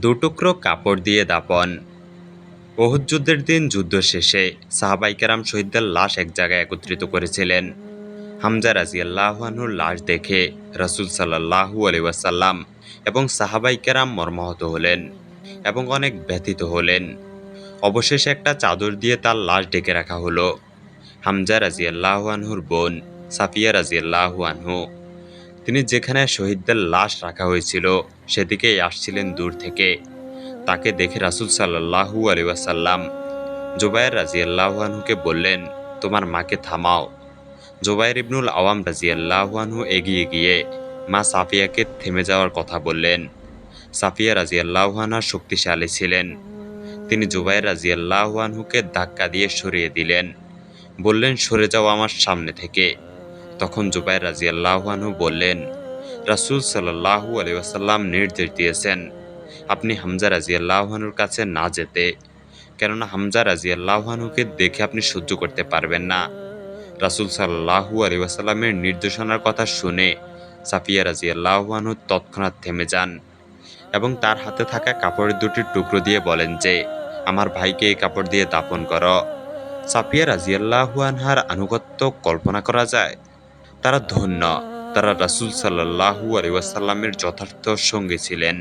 দুটুকরো কাপড় দিয়ে দাফন। উহুদ যুদ্ধের দিন যুদ্ধ শেষে সাহাবায়ে কেরাম শহীদদের লাশ এক জায়গায় একত্রিত করেছিলেন। হামজা রাদিয়াল্লাহু আনহুর লাশ দেখে রাসূল সাল্লাল্লাহু আলাইহি ওয়াসাল্লাম এবং সাহাবায়ে কেরাম মর্মাহত হলেন এবং অনেক ব্যথিত হলেন। অবশেষে একটা চাদর দিয়ে তার লাশ ঢেকে রাখা হলো। হামজা রাদিয়াল্লাহু আনহুর বোন সাফিয়া রাদিয়াল্লাহু আনহু তিনি যেখানে শহীদদের লাশ রাখা হয়েছিল সেদিকেই আসছিলেন দূর থেকে। তাকে দেখে রাসূল সাল্লাল্লাহু আলাইহি ওয়াসাল্লাম জুবায়ের রাদিয়াল্লাহু আনহুকে বললেন, তোমার মাকে থামাও। জুবায়ের ইবনুল আওয়াম রাদিয়াল্লাহু আনহু এগিয়ে গিয়ে মা সাফিয়াকে থেমে যাওয়ার কথা বললেন। সাফিয়া রাদিয়াল্লাহু আনহা শক্তিশালী ছিলেন। তিনি জুবায়ের রাদিয়াল্লাহু আনহুকে ধাক্কা দিয়ে সরিয়ে দিলেন। বললেন, সরে যাও আমার সামনে থেকে। তখন জুবায়ের রাদিয়াল্লাহু আনহু বললেন, রাসূল সাল্লাল্লাহু আলাইহি ওয়াসাল্লাম নির্দেশ দিয়েছেন আপনি হামজা রাদিয়াল্লাহু আনহুর কাছে না যেতে, কেননা হামজা রাদিয়াল্লাহু আনহুকে দেখে আপনি সহ্য করতে পারবেন না। রাসূল সাল্লাল্লাহু আলাইহি ওয়াসাল্লামের নির্দেশনার কথা শুনে সাফিয়া রাদিয়াল্লাহু আনহু তৎক্ষণাৎ থেমে যান এবং তার হাতে থাকা কাপড়ের দুটি টুকরো দিয়ে বলেন যে, আমার ভাইকে এই কাপড় দিয়ে দাফন করো। সাফিয়া রাদিয়াল্লাহু আনহার আনুগত্য কল্পনা করা যায়। তারা ধন্য, তারা রাসূল সাল্লাল্লাহু আলাইহি ওয়াসাল্লামের যথার্থ সঙ্গী ছিলেন।